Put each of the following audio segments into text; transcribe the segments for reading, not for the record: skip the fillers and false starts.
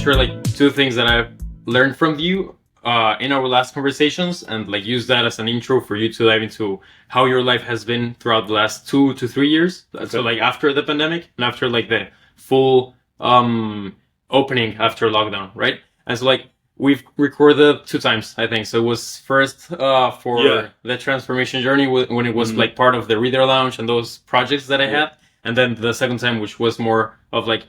share like two things that I've learned from you in our last conversations, and like use that as an intro for you to dive into how your life has been throughout the last 2 to 3 years. Okay. So like after the pandemic and after like the full opening after lockdown, right? And so like we've recorded 2 times, I think. So it was first for the transformation journey when it was like part of the Reader Lounge and those projects that I had, and then the second time, which was more of like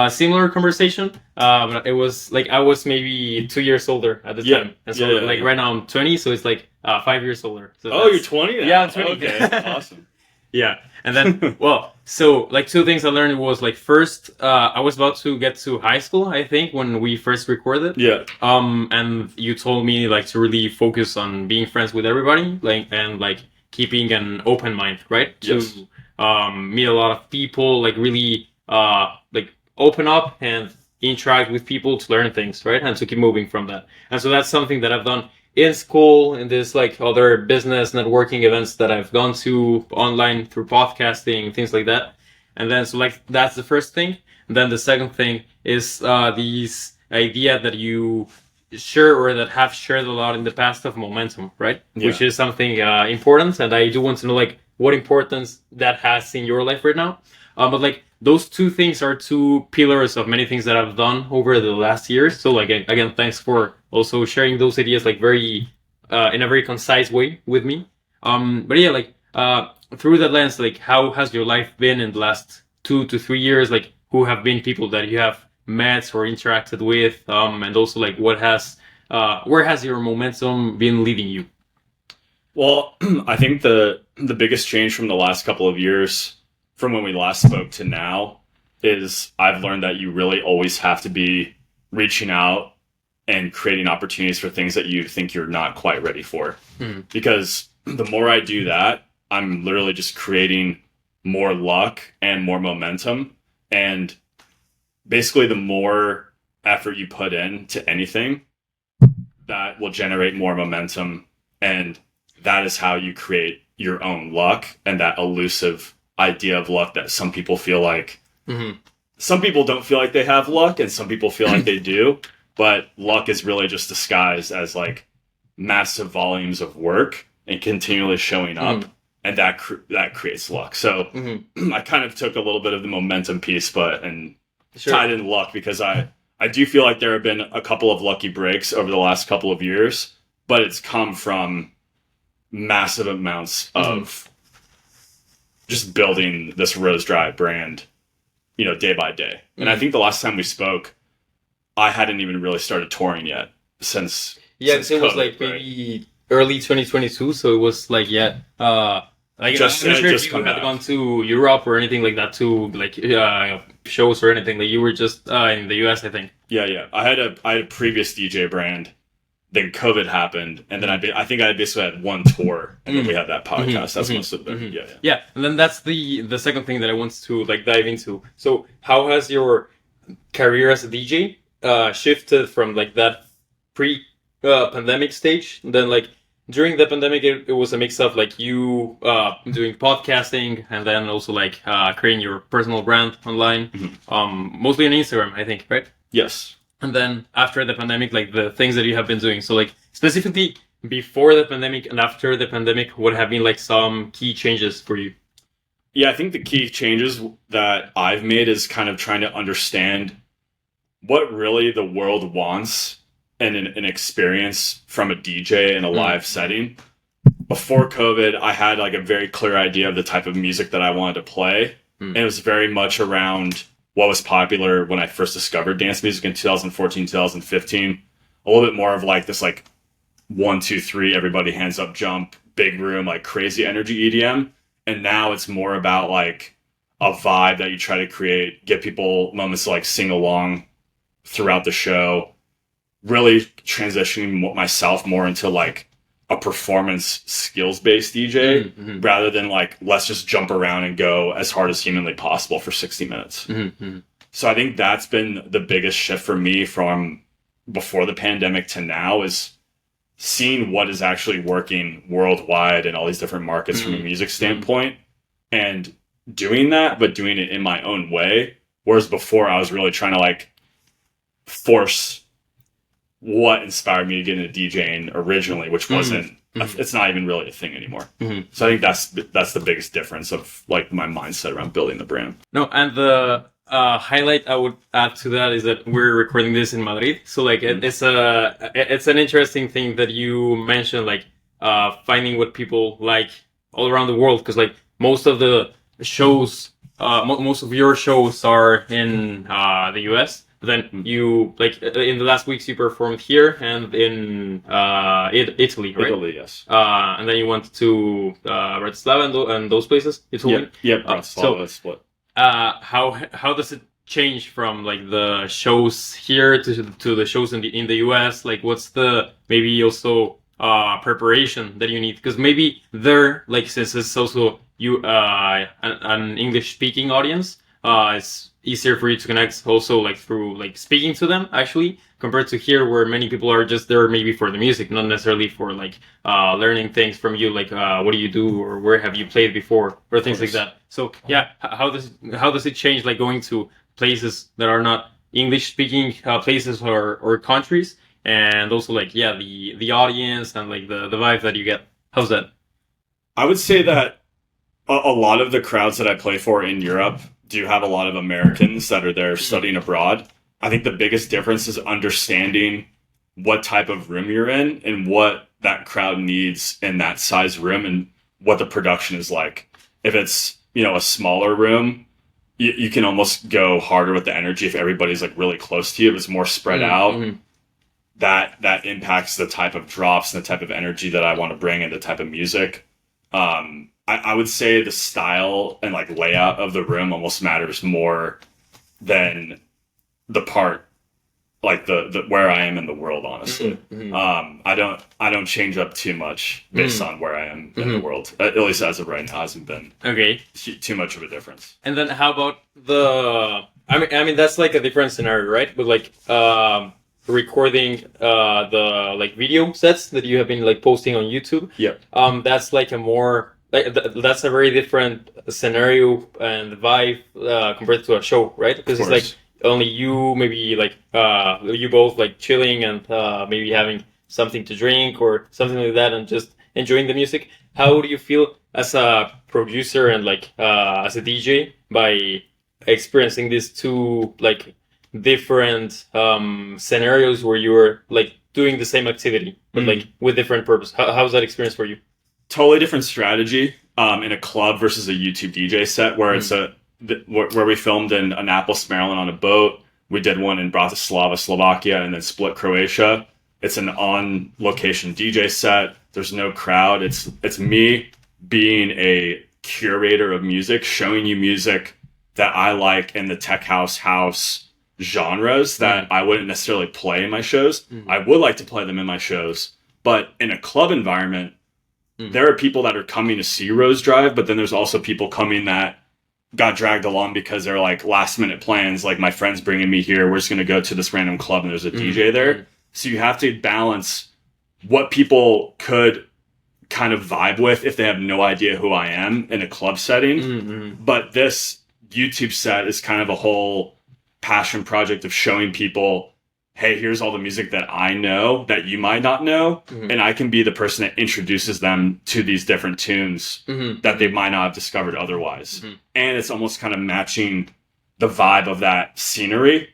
similar conversation, but it was like I was maybe 2 years older at the time, and so right now I'm 20, so it's like 5 years older. So you're 20 now? Yeah, I'm 20. Okay, awesome. Yeah, and then so like two things I learned was like first, I was about to get to high school, I think, when we first recorded. Yeah. And you told me like to really focus on being friends with everybody, like, and like keeping an open mind, right? Yes. To meet a lot of people, like really like open up and interact with people to learn things, right? And to keep moving from that. And so that's something that I've done in school, in this like other business networking events that I've gone to online through podcasting, things like that. And then so like that's the first thing. And then the second thing is these idea that you share or that have shared a lot in the past of momentum, right? Yeah. Which is something important, and I do want to know like what importance that has in your life right now. But like those two things are two pillars of many things that I've done over the last years. So like again, thanks for also sharing those ideas like very in a very concise way with me. But yeah, like through that lens, like how has your life been in the last 2 to 3 years? Like who have been people that you have met or interacted with, and also like what has where has your momentum been leading you? Well, I think the biggest change from the last couple of years, from when we last spoke to now, is I've learned that you really always have to be reaching out and creating opportunities for things that you think you're not quite ready for. Because the more I do that, I'm literally just creating more luck and more momentum. And basically, the more effort you put into anything, that will generate more momentum. And that is how you create your own luck, and that elusive idea of luck that some people feel like. Some people don't feel like they have luck, and some people feel like they do. But luck is really just disguised as like massive volumes of work and continually showing up, and that creates luck. So I kind of took a little bit of the momentum piece, tied in luck, because I do feel like there have been a couple of lucky breaks over the last couple of years, but it's come from massive amounts of just building this Rosedriive brand, day by day. And I think the last time we spoke, I hadn't even really started touring yet since it COVID, was like maybe early 2022. So it was like like I'm not sure if you had gone to Europe or anything like that to like shows or anything. Like you were just in the US, I think. Yeah. I had a previous DJ brand. Then COVID happened, and then I think I basically had one tour, and then we had that podcast. That's most of it. Yeah, and then that's the second thing that I want to like dive into. So how has your career as a DJ shifted from like that pre-pandemic stage? Then like during the pandemic, it was a mix of like you doing podcasting, and then also like creating your personal brand online, mostly on Instagram, I think, right? Yes. And then after the pandemic, like the things that you have been doing. So like specifically before the pandemic and after the pandemic, what have been like some key changes for you? Yeah, I think the key changes that I've made is kind of trying to understand what really the world wants and an experience from a DJ in a live setting. Before COVID, I had like a very clear idea of the type of music that I wanted to play. And it was very much around what was popular when I first discovered dance music in 2014, 2015. A little bit more of like this like 1, 2, 3, everybody hands up, jump, big room, like crazy energy EDM. And now it's more about like a vibe that you try to create, get people moments to like sing along throughout the show, really transitioning myself more into like a performance skills-based DJ rather than like, let's just jump around and go as hard as humanly possible for 60 minutes. So I think that's been the biggest shift for me from before the pandemic to now, is seeing what is actually working worldwide in all these different markets from a music standpoint, and doing that, but doing it in my own way. Whereas before I was really trying to like force what inspired me to get into DJing originally, which wasn't. It's not even really a thing anymore. So I think that's the biggest difference of like my mindset around building the brand. No, and the highlight I would add to that is that we're recording this in Madrid, so like it's an interesting thing that you mentioned, like finding what people like all around the world, because like most of the shows, most of your shows are in the US. Then you like in the last weeks you performed here and in Italy, right? Italy, yes. And then you went to Bratislava and those places. Italy. Yep. Bratislava split. How does it change from like the shows here to the shows in the US? Like, what's the maybe also preparation that you need? Because maybe there, like, since it's also an English speaking audience, it's easier for you to connect also like through like speaking to them actually, compared to here where many people are just there maybe for the music, not necessarily for like learning things from you, like what do you do or where have you played before or things like that. So yeah, how does it change like going to places that are not English speaking places or countries, and also like yeah the audience and like the vibe that you get? How's that? I would say that a lot of the crowds that I play for in Europe do have a lot of Americans that are there studying abroad. I think the biggest difference is understanding what type of room you're in and what that crowd needs in that size room and what the production is like. If it's, a smaller room, you can almost go harder with the energy if everybody's like really close to you. If it's more spread out, that impacts the type of drops and the type of energy that I want to bring and the type of music. I would say the style and like layout of the room almost matters more than the part, like the where I am in the world, honestly. I don't change up too much based on where I am in the world. At least as of right now, hasn't been too much of a difference. And then how about I mean that's like a different scenario, right? But like recording the like video sets that you have been like posting on YouTube. That's like a more that's a very different scenario and vibe compared to a show, right? Because it's like only you, maybe like you both like chilling and maybe having something to drink or something like that and just enjoying the music. How do you feel as a producer and like as a DJ by experiencing these two like different scenarios where you're like doing the same activity but like with different purpose? How's that experience for you? Totally different strategy in a club versus a YouTube DJ set where it's where we filmed in Annapolis, Maryland on a boat. We did one in Bratislava, Slovakia, and then Split, Croatia. It's an on-location DJ set. There's no crowd. It's me being a curator of music, showing you music that I like in the tech house genres that I wouldn't necessarily play in my shows. I would like to play them in my shows, but in a club environment, there are people that are coming to see Rosedriive, but then there's also people coming that got dragged along because they're like last minute plans. Like my friend's bringing me here. We're just going to go to this random club and there's a DJ there. So you have to balance what people could kind of vibe with if they have no idea who I am in a club setting. But this YouTube set is kind of a whole passion project of showing people, hey, here's all the music that I know that you might not know. And I can be the person that introduces them to these different tunes that they might not have discovered otherwise. And it's almost kind of matching the vibe of that scenery.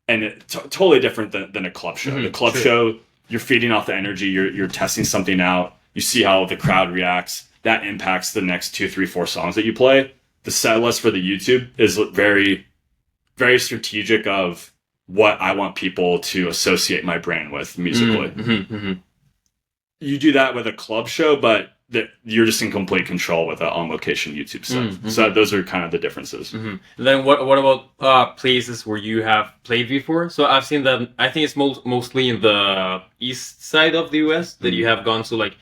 And it's totally different than a club show. The club show, you're feeding off the energy, you're testing something out, you see how the crowd reacts. That impacts the next 2, 3, 4 songs that you play. The set list for the YouTube is very, very strategic of what I want people to associate my brand with musically. You do that with a club show, but you're just in complete control with an on-location YouTube set. So those are kind of the differences. Then what about places where you have played before? So I've seen that, I think it's mostly in the east side of the US that you have gone to like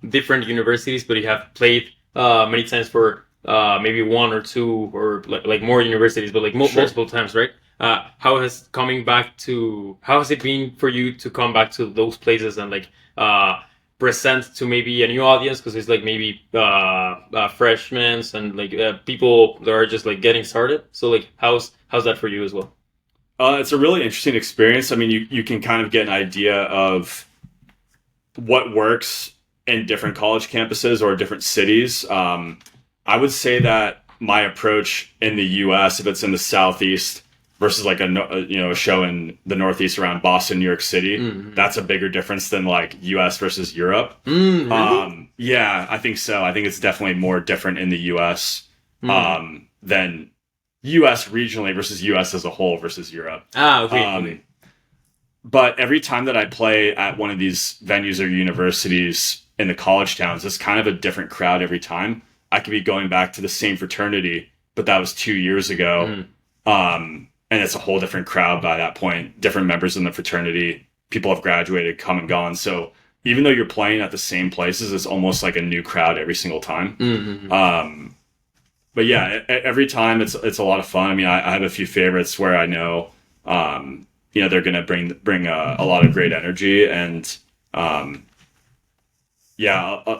different universities, but you have played many times for maybe 1 or 2 or like more universities, but like multiple times, right? How has it been for you to come back to those places and like present to maybe a new audience? Because it's like maybe freshmen and like people that are just like getting started. So like how's that for you as well? It's a really interesting experience. I mean, you can kind of get an idea of what works in different college campuses or different cities. I would say that my approach in the U.S., if it's in the Southeast versus like a show in the Northeast around Boston, New York City, that's a bigger difference than like U.S. versus Europe. Really? Yeah, I think so. I think it's definitely more different in the U.S. Than U.S. regionally versus U.S. as a whole versus Europe. Okay. But every time that I play at one of these venues or universities in the college towns, it's kind of a different crowd every time. I could be going back to the same fraternity, but that was 2 years ago. And it's a whole different crowd by that point. Different members in the fraternity. People have graduated, come and gone. So even though you're playing at the same places, it's almost like a new crowd every single time. But yeah, every time it's a lot of fun. I mean, I have a few favorites where I know, they're going to bring a lot of great energy, and a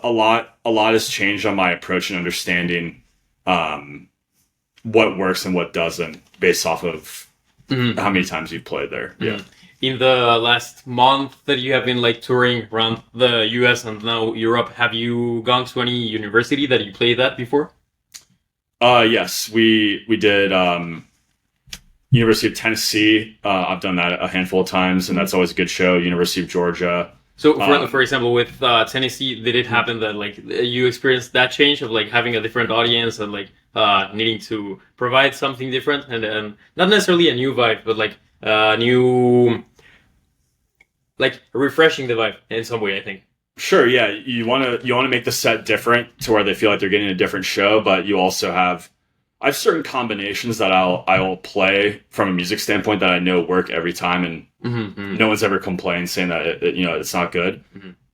lot has changed on my approach and understanding what works and what doesn't based off of how many times you've played there. Yeah. In the last month that you have been like touring around the US and now Europe, have you gone to any university that you played at before? Yes, we did University of Tennessee. I've done that a handful of times, and that's always a good show. University of Georgia. So, for example, with Tennessee, did it happen that like you experienced that change of like having a different audience and like needing to provide something different and not necessarily a new vibe, but like new, like refreshing the vibe in some way, I think. Sure, yeah. You want to make the set different to where they feel like they're getting a different show, but you also I have certain combinations that I'll play from a music standpoint that I know work every time, and no one's ever complained saying that it's not good.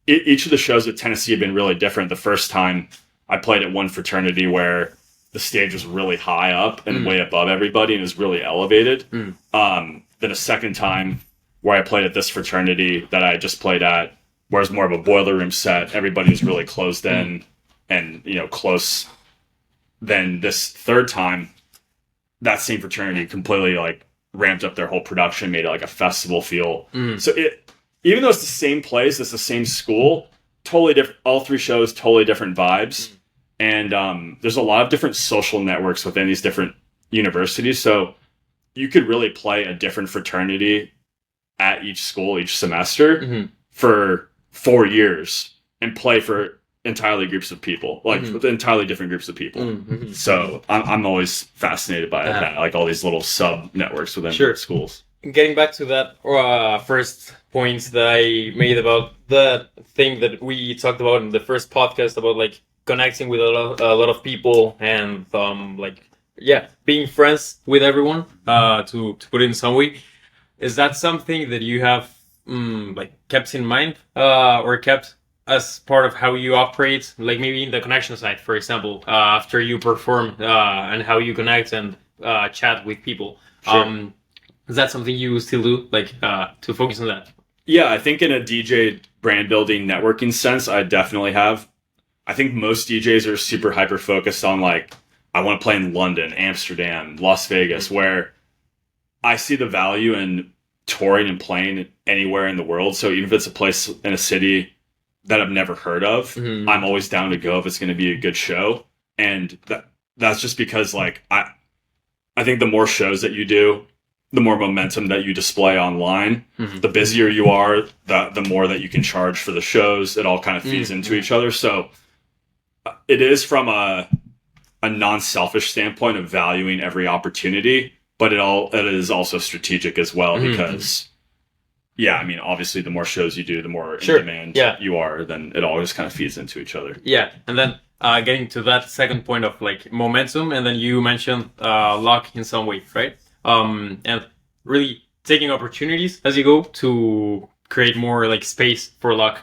Each of the shows at Tennessee have been really different. The first time I played at one fraternity where the stage was really high up and way above everybody and was really elevated. Then a second time where I played at this fraternity that I just played at, where it's more of a boiler room set. Everybody was really closed in and close. Then this third time, that same fraternity completely like ramped up their whole production, made it like a festival feel. So even though it's the same place, it's the same school, totally different. All three shows, totally different vibes, and there's a lot of different social networks within these different universities. So you could really play a different fraternity at each school each semester for 4 years and play for entirely groups of people, like entirely different groups of people. So I'm always fascinated by that, like all these little sub networks within schools. Getting back to that first point that I made about the thing that we talked about in the first podcast about like connecting with a lot of people and being friends with everyone, to put it in some way. Is that something that you have kept in mind or kept as part of how you operate, like maybe in the connection side, for example, after you perform and how you connect and chat with people? Sure. Is that something you still do, like to focus on that? Yeah, I think in a DJ brand building networking sense, I definitely have. I think most DJs are super hyper focused on like, I want to play in London, Amsterdam, Las Vegas, where I see the value in touring and playing anywhere in the world. So even if it's a place in a city that I've never heard of, I'm always down to go if it's going to be a good show. And that's just because like I think the more shows that you do, the more momentum that you display online, the busier you are, the more that you can charge for the shows. It all kind of feeds into each other. So it is from a non-selfish standpoint of valuing every opportunity, but it is also strategic as well because yeah, I mean, obviously the more shows you do, the more in demand you are, then it all just kind of feeds into each other. Yeah, and then getting to that second point of like momentum, and then you mentioned luck in some way, right? And really taking opportunities as you go to create more like space for luck.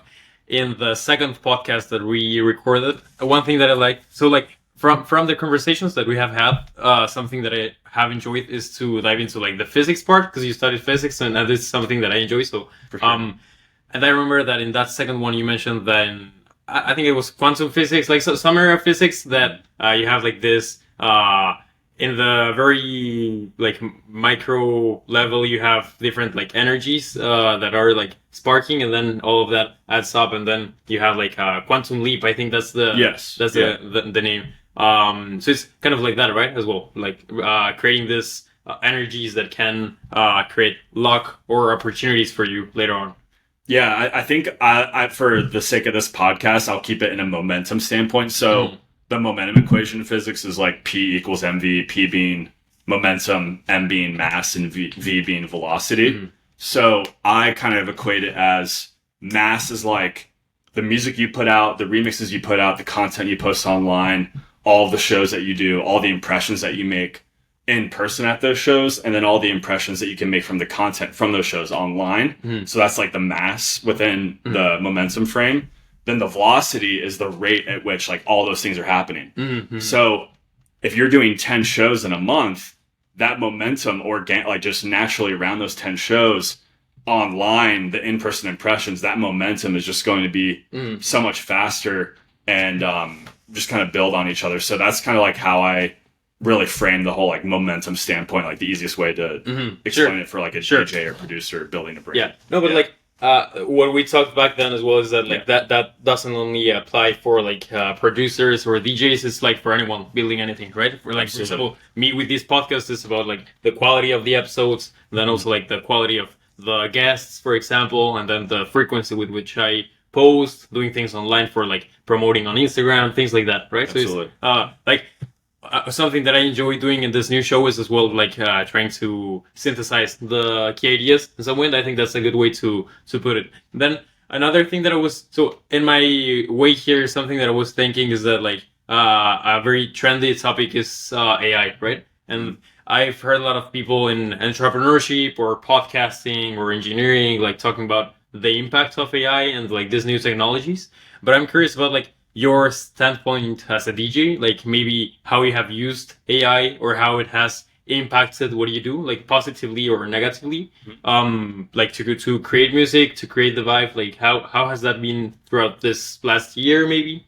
In the second podcast that we recorded, one thing that I like, so like from the conversations that we have had, something that I have enjoyed is to dive into like the physics part, because you studied physics and this is something that I enjoy. So, For sure. And I remember that in that second one you mentioned that I think it was quantum physics, like some area of physics that you have like this in the very like micro level, you have different like energies that are like sparking, and then all of that adds up, and then you have like a quantum leap. I think that's the Yes. that's Yeah. the name. So it's kind of like that, right? As well, like creating this energies that can create luck or opportunities for you later on. Yeah, I think for the sake of this podcast, I'll keep it in a momentum standpoint. So the momentum equation in physics is like P equals mv, P being momentum, M being mass, and V being velocity. So I kind of equate it as mass is like the music you put out, the remixes you put out, the content you post online, all of the shows that you do, all the impressions that you make in person at those shows, and then all the impressions that you can make from the content from those shows online. So that's like the mass within the momentum frame. Then the velocity is the rate at which like all those things are happening. So if you're doing 10 shows in a month, that momentum like just naturally around those 10 shows online, the in-person impressions, that momentum is just going to be so much faster and just kind of build on each other. So that's kind of like how I really frame the whole like momentum standpoint, like the easiest way to explain it for like a DJ or producer building a brand. Yeah, no, but like what we talked back then as well is that like that doesn't only apply for like producers or DJs. It's like for anyone building anything, right? For like, for example, me with this podcast is about like the quality of the episodes, and then also like the quality of the guests, for example, and then the frequency with which I post, doing things online for like promoting on Instagram, things like that, right? Absolutely. So it's like something that I enjoy doing in this new show is as well like trying to synthesize the key ideas in some way. And I think that's a good way to put it. Then another thing that I was in my way here, something that I was thinking is that like a very trendy topic is AI, right? And I've heard a lot of people in entrepreneurship or podcasting or engineering like talking about the impact of AI and like these new technologies. But I'm curious about like your standpoint as a DJ, like maybe how you have used AI or how it has impacted what you do, like positively or negatively, like to create music, to create the vibe. Like how has that been throughout this last year, maybe?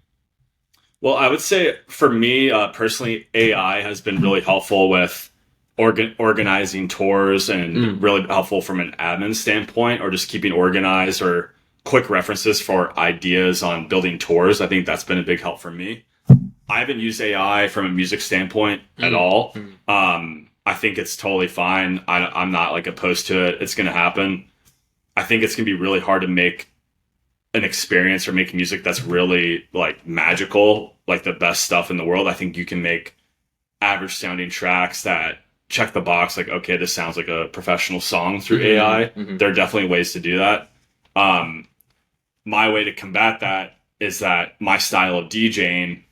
Well, I would say for me personally, AI has been really helpful with organizing tours and really helpful from an admin standpoint, or just keeping organized, or quick references for ideas on building tours. I think that's been a big help for me. I haven't used AI from a music standpoint at all. I think it's totally fine. I'm not like opposed to it. It's going to happen. I think it's going to be really hard to make an experience or make music that's really like magical, like the best stuff in the world. I think you can make average sounding tracks that check the box, like, okay, this sounds like a professional song through AI. There are definitely ways to do that. My way to combat that is that my style of DJing,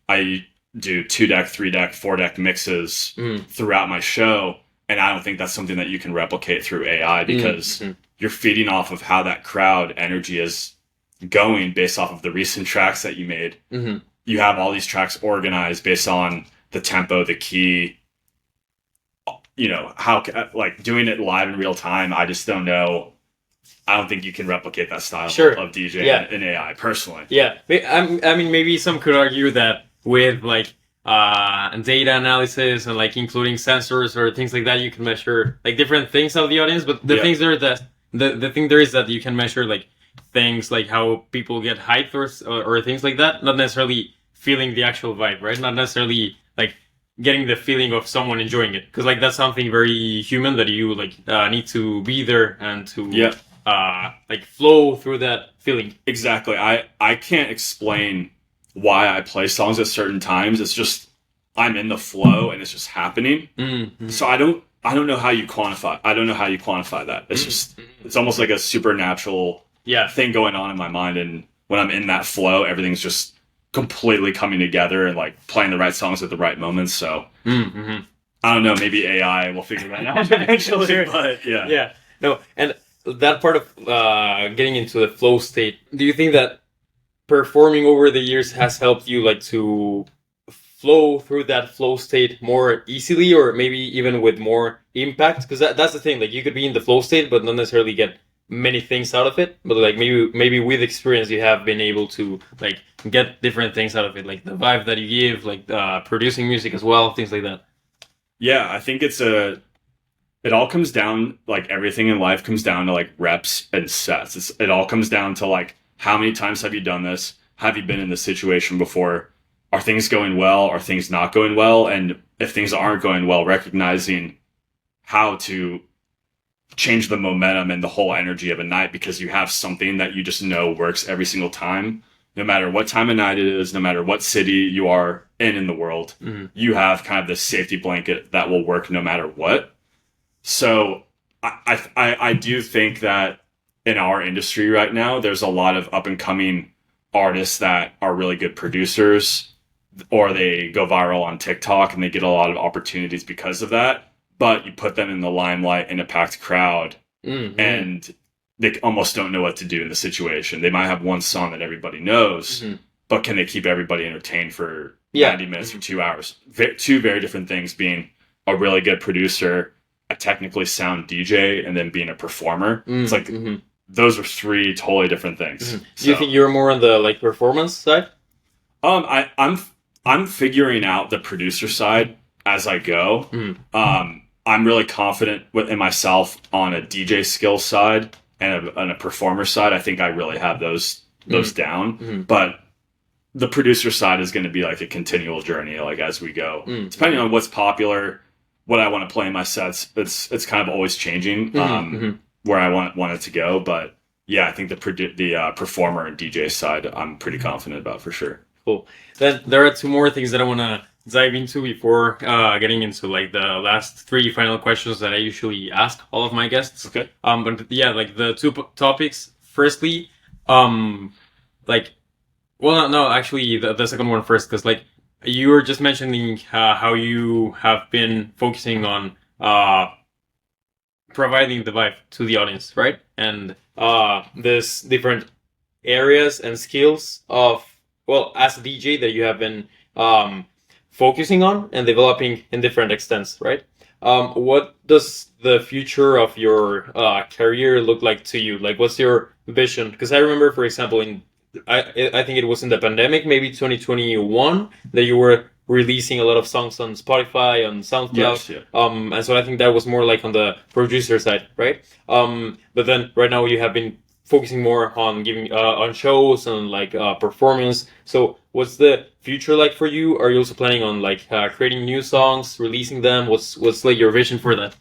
I do 2-deck, 3-deck, 4-deck mixes throughout my show. And I don't think that's something that you can replicate through AI, because you're feeding off of how that crowd energy is going based off of the recent tracks that you made. You have all these tracks organized based on the tempo, the key, how like doing it live in real time. I just don't know. I don't think you can replicate that style of DJ in AI, personally. Yeah, I mean, maybe some could argue that with like data analysis and like including sensors or things like that, you can measure like different things of the audience. But the things there that the thing there is that you can measure like things like how people get hyped or things like that, not necessarily feeling the actual vibe, right? Not necessarily like getting the feeling of someone enjoying it, because like that's something very human that you like need to be there and to like flow through that feeling. Exactly. I can't explain why I play songs at certain times. It's just I'm in the flow and it's just happening. So I don't know how you quantify. I don't know how you quantify that. It's just it's almost like a supernatural thing going on in my mind, and when I'm in that flow, everything's just completely coming together and like playing the right songs at the right moments. So I don't know, maybe AI will figure that out eventually. But no, and that part of getting into the flow state, do you think that performing over the years has helped you like to flow through that flow state more easily, or maybe even with more impact? Because that's the thing, like you could be in the flow state but not necessarily get many things out of it, but like maybe with experience you have been able to like get different things out of it, like the vibe that you give, like producing music as well, things like that. Yeah, I think it all comes down, like everything in life comes down to like reps and sets. It all comes down to like how many times have you done this? Have you been in this situation before? Are things going well? Are things not going well? And if things aren't going well, recognizing how to change the momentum and the whole energy of a night, because you have something that you just know works every single time. No matter what time of night it is, no matter what city you are in the world, you have kind of this safety blanket that will work no matter what. So I do think that in our industry right now, there's a lot of up and coming artists that are really good producers, or they go viral on TikTok and they get a lot of opportunities because of that. But you put them in the limelight in a packed crowd, and they almost don't know what to do in the situation. They might have one song that everybody knows, but can they keep everybody entertained for 90 minutes or 2 hours? Two very different things: being a really good producer, a technically sound DJ, and then being a performer. It's like those are three totally different things. Do you think you're more on the like performance side? I'm figuring out the producer side as I go. I'm really confident in myself on a DJ skill side and a performer side. I think I really have those down. But the producer side is going to be like a continual journey, like as we go, depending on what's popular, what I want to play in my sets. It's kind of always changing where I want it to go. But yeah, I think the performer and DJ side, I'm pretty confident about for sure. Cool. Then there are two more things that I want to dive into before getting into like the last three final questions that I usually ask all of my guests. Okay. But yeah, like the two topics. Firstly, like, well, no, actually, the second one first, because like you were just mentioning how you have been focusing on providing the vibe to the audience, right? And this different areas and skills of, well, as a DJ that you have been focusing on and developing in different extents, right? What does the future of your career look like to you? Like, what's your vision? Because I remember, for example, I think it was in the pandemic, maybe 2021, that you were releasing a lot of songs on Spotify, on SoundCloud. Yes, yeah. And so I think that was more like on the producer side, right? But then right now you have been focusing more on giving on shows and like performance. So what's the future like for you? Are you also planning on like creating new songs, releasing them? What's like your vision for that?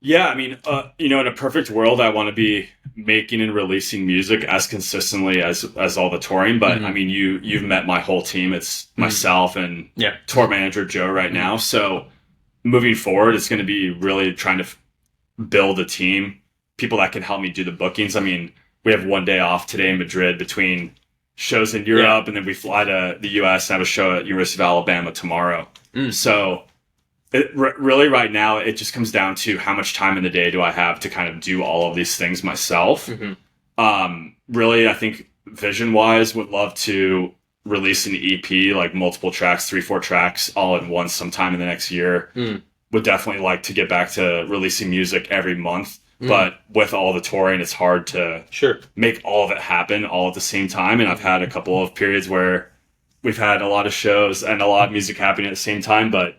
Yeah, I mean, in a perfect world, I want to be making and releasing music as consistently as all the touring. But I mean, you've met my whole team. It's myself and tour manager Joe right now. So moving forward, it's going to be really trying to build a team, people that can help me do the bookings. I mean, we have one day off today in Madrid between shows in Europe, and then we fly to the U.S. and have a show at University of Alabama tomorrow. So really right now, it just comes down to how much time in the day do I have to kind of do all of these things myself. Really, I think vision-wise, would love to release an EP, like multiple tracks, 3-4 tracks, all at once sometime in the next year. Would definitely like to get back to releasing music every month. But with all the touring, it's hard to make all of it happen all at the same time. And I've had a couple of periods where we've had a lot of shows and a lot of music happening at the same time, but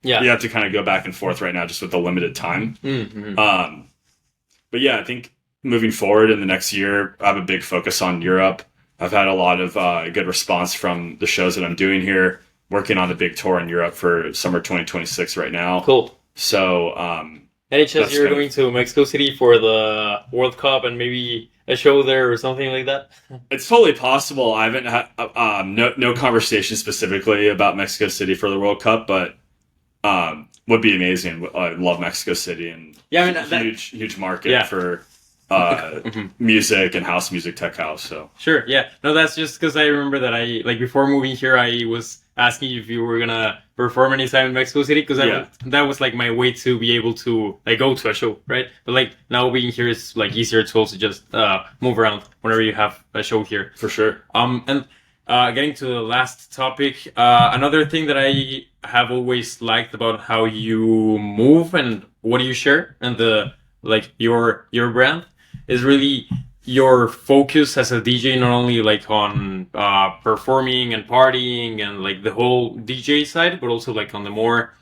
you have to kind of go back and forth right now just with the limited time. But yeah, I think moving forward in the next year, I have a big focus on Europe. I've had a lot of good response from the shows that I'm doing here, working on a big tour in Europe for summer 2026 right now. Cool. So, any chance you're going to Mexico City for the World Cup and maybe a show there or something like that? It's totally possible. I haven't had no conversation specifically about Mexico City for the World Cup, but would be amazing. I love Mexico City, and huge market for music and house music, tech house. So sure, yeah. No, that's just because I remember that I like before moving here, I was asking you if you were gonna perform anytime in Mexico City, because that was like my way to be able to like go to a show, right? But like now being here is like easier to also just move around whenever you have a show here. For sure. And getting to the last topic, another thing that I have always liked about how you move and what you share and the like your brand is really your focus as a DJ, not only like on performing and partying and like the whole DJ side, but also like on the more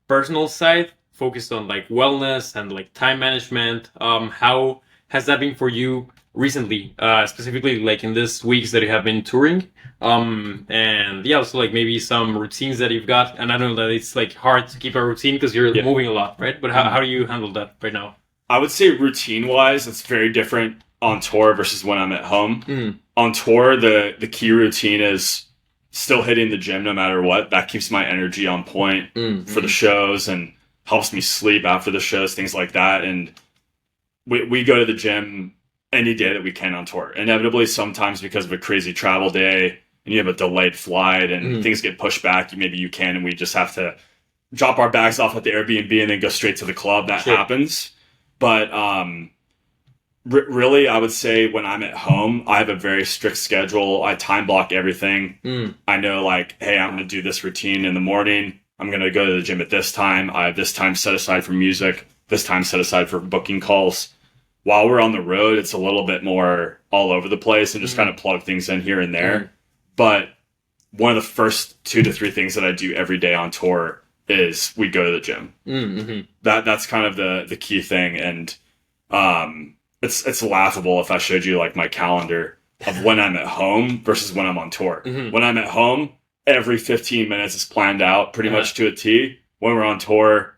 personal side, focused on like wellness and like time management. How has that been for you recently, specifically like in these weeks that you have been touring? And yeah, also like maybe some routines that you've got. And I know that it's like hard to keep a routine because you're moving a lot, right? But how do you handle that right now? I would say routine wise, it's very different on tour versus when I'm at home. On tour, the key routine is still hitting the gym no matter what. That keeps my energy on point for the shows and helps me sleep after the shows, things like that. And we go to the gym any day that we can on tour. Inevitably, sometimes because of a crazy travel day and you have a delayed flight and things get pushed back, maybe you can, and we just have to drop our bags off at the Airbnb and then go straight to the club. That happens. But really, I would say when I'm at home, I have a very strict schedule. I time block everything. I know, like, hey, I'm going to do this routine in the morning. I'm going to go to the gym at this time. I have this time set aside for music, this time set aside for booking calls. While we're on the road, it's a little bit more all over the place and just kind of plug things in here and there. But one of the first 2 to 3 things that I do every day on tour is we go to the gym. That's kind of the key thing. And it's laughable if I showed you like my calendar of when I'm at home versus when I'm on tour. When I'm at home, every 15 minutes is planned out pretty much to a T. When we're on tour,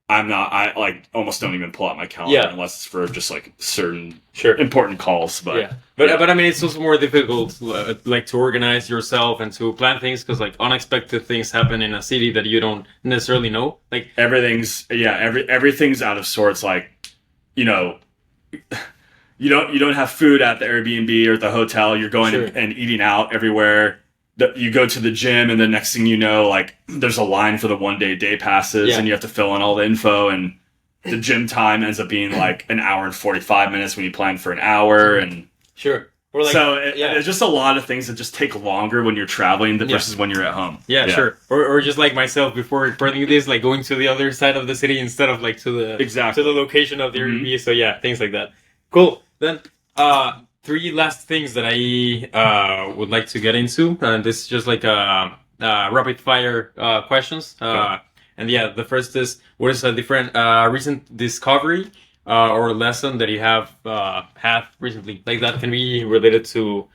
I like almost don't even pull out my calendar unless it's for just like certain important calls. But but I mean, it's also more difficult like to organize yourself and to plan things because like unexpected things happen in a city that you don't necessarily know. Like everything's out of sorts. Like, you know, you don't have food at the Airbnb or at the hotel. You're going and eating out everywhere. You go to the gym, and the next thing you know, like there's a line for the 1 day passes, and you have to fill in all the info. And the gym time ends up being like an hour and 45 minutes when you plan for an hour. And or like, so there's just a lot of things that just take longer when you're traveling versus when you're at home. Or just like myself before recording this, like going to the other side of the city instead of like to the location of the Airbnb. So yeah, things like that. Cool. Then 3 last things that I would like to get into, and this is just like rapid fire questions. And yeah, the first is, what is a different recent discovery or lesson that you have had recently? Like that can be related to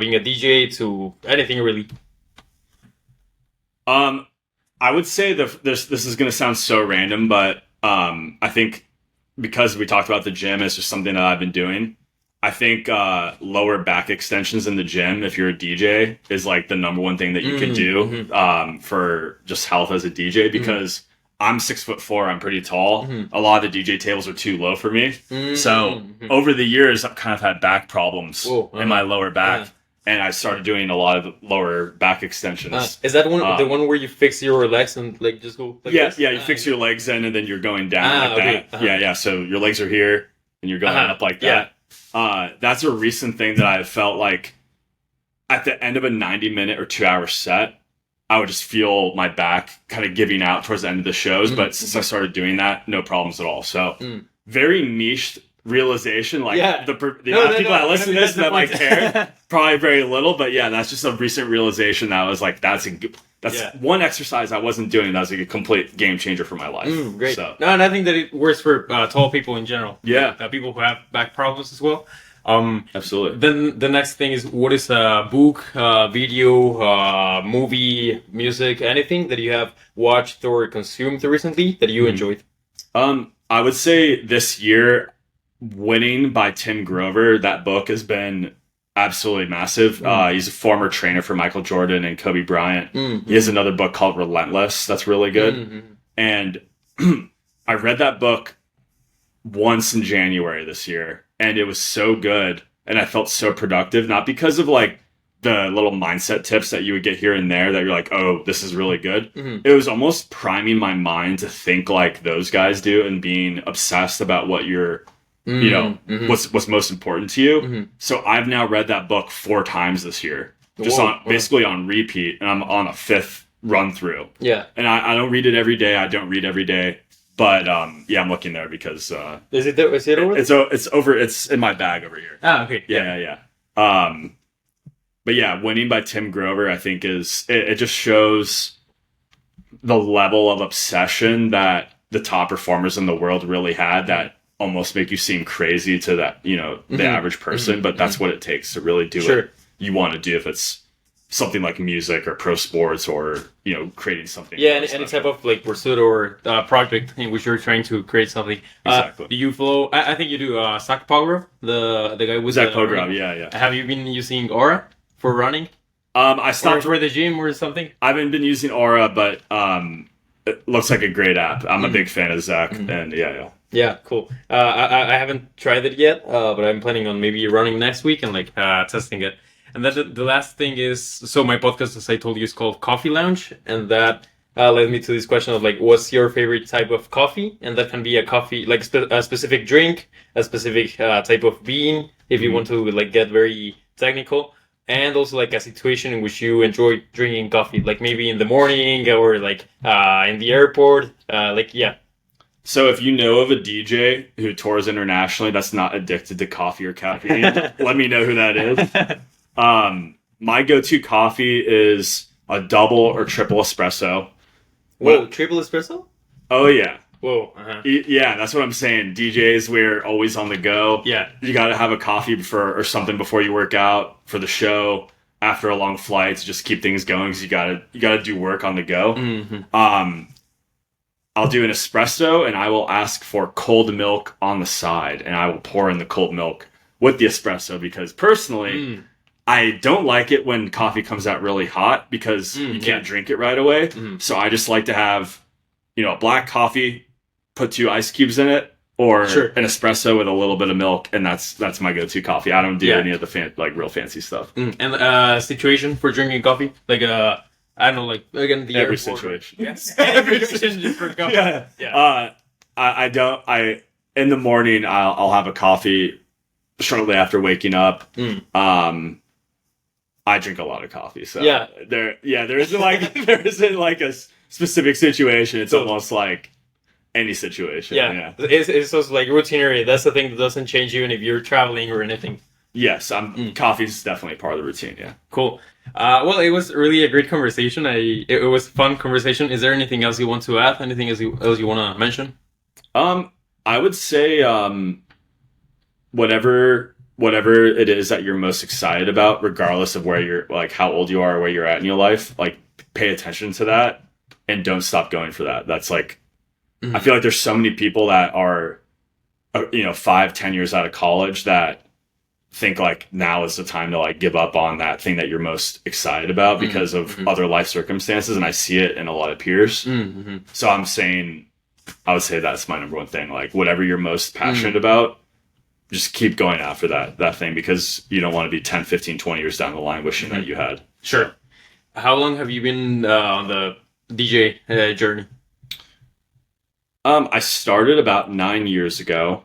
being a DJ, to anything really. I would say this is going to sound so random, but I think because we talked about the gym, it's just something that I've been doing. I think lower back extensions in the gym, if you're a DJ, is like the number one thing that you can do for just health as a DJ, because I'm 6'4", I'm pretty tall. A lot of the DJ tables are too low for me. So over the years, I've kind of had back problems in my lower back. And I started doing a lot of lower back extensions. Is that the one where you fix your legs and like just go like this? You fix your legs in and then you're going down like that. Yeah. So your legs are here and you're going up like that. That's a recent thing that I've felt like at the end of a 90-minute or 2-hour set, I would just feel my back kind of giving out towards the end of the shows. But since I started doing that, no problems at all. So very niche realization. Like the people that listen to this that might care, probably very little. But yeah, that's just a recent realization that I was like, that's one exercise I wasn't doing. That was like a complete game changer for my life. Great. So. No, and I think that it works for tall people in general. People who have back problems as well. Absolutely. Then the next thing is, what is a book, video, movie, music, anything that you have watched or consumed recently that you enjoyed? I would say this year, Winning by Tim Grover, that book has been absolutely massive. He's a former trainer for Michael Jordan and Kobe Bryant. He has another book called Relentless that's really good. And I read that book once in January this year, and it was so good, and I felt so productive, not because of like the little mindset tips that you would get here and there that you're like, oh, this is really good. It was almost priming my mind to think like those guys do and being obsessed about what you're what's most important to you. So I've now read that book 4 times this year, just basically on repeat, and I'm on a 5th run through. And I don't read it every day. I don't read every day, but I'm looking there because is it over? It's over. It's in my bag over here. Okay. Yeah. But yeah, Winning by Tim Grover, I think it just shows the level of obsession that the top performers in the world really had that almost make you seem crazy to that, you know, the average person, but that's what it takes to really do what you want to do, if it's something like music or pro sports or, you know, creating something. Yeah, any type of like pursuit or project in which you're trying to create something. Exactly. Do you follow? I think you do. Zach Pogrove, the guy with Zach Pogrove, yeah. Have you been using Aura for running? I stopped for the gym or something. I haven't been using Aura, but it looks like a great app. I'm a big fan of Zach, and Yeah, cool. I haven't tried it yet, but I'm planning on maybe running next week and like testing it. And then the last thing is, so my podcast, as I told you, is called Coffee Lounge, and that led me to this question of like, what's your favorite type of coffee? And that can be a coffee, like a specific drink, a specific type of bean, if you want to like get very technical, and also like a situation in which you enjoy drinking coffee, like maybe in the morning or like in the airport, So if you know of a DJ who tours internationally that's not addicted to coffee or caffeine, let me know who that is. My go-to coffee is a double or triple espresso. Whoa, triple espresso? Oh yeah. Whoa. Yeah, that's what I'm saying. DJs, we're always on the go. Yeah. You got to have a coffee or something before you work out, for the show, after a long flight, to just keep things going, because you gotta do work on the go. I'll do an espresso, and I will ask for cold milk on the side, and I will pour in the cold milk with the espresso, because personally, I don't like it when coffee comes out really hot, because you can't drink it right away. So I just like to have, you know, a black coffee, put 2 ice cubes in it, or an espresso with a little bit of milk, and that's my go-to coffee. I don't do any of the real fancy stuff. And situation for drinking coffee, like I don't know, like again the every airport. situation. Yes, every situation for coffee. I don't. In the morning I'll have a coffee shortly after waking up. I drink a lot of coffee, so there isn't like a specific situation. It's almost like any situation. It's also like routinary. That's the thing that doesn't change even if you're traveling or anything. Yes, coffee's definitely part of the routine. Yeah. Cool. Well, it was really a great conversation. It was a fun conversation. Is there anything else you want to add? Anything else you want to mention? I would say whatever it is that you're most excited about, regardless of where you're, like how old you are or where you're at in your life, like pay attention to that and don't stop going for that. That's like, I feel like there's so many people that are, 5-10 years out of college that think like now is the time to like give up on that thing that you're most excited about because of other life circumstances. And I see it in a lot of peers. So I would say that's my number one thing. Like whatever you're most passionate about, just keep going after that thing, because you don't want to be 10, 15, 20 years down the line wishing that you had. Sure. How long have you been on the DJ journey? I started about 9 years ago.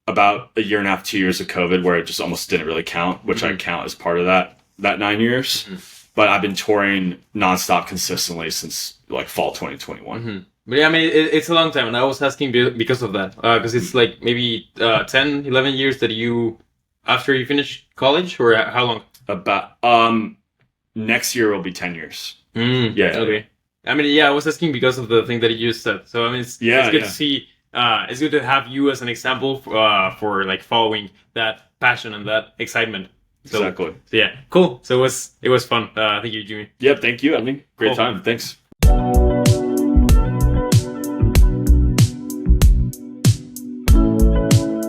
About a year and a half, 2 years of COVID, where it just almost didn't really count, which I count as part of that 9 years. But I've been touring nonstop consistently since like fall 2021. But yeah, I mean, it's a long time, and I was asking because of that, because it's like maybe 10, 11 years that after you finish college, or how long? About next year will be 10 years. Okay. I mean, I was asking because of the thing that you just said. So I mean, it's good to see. It's good to have you as an example for like following that passion and that excitement. So, exactly. So yeah, cool. So it was fun. Thank you, Jimmy. Yep. Thank you. I mean, great time. Thanks.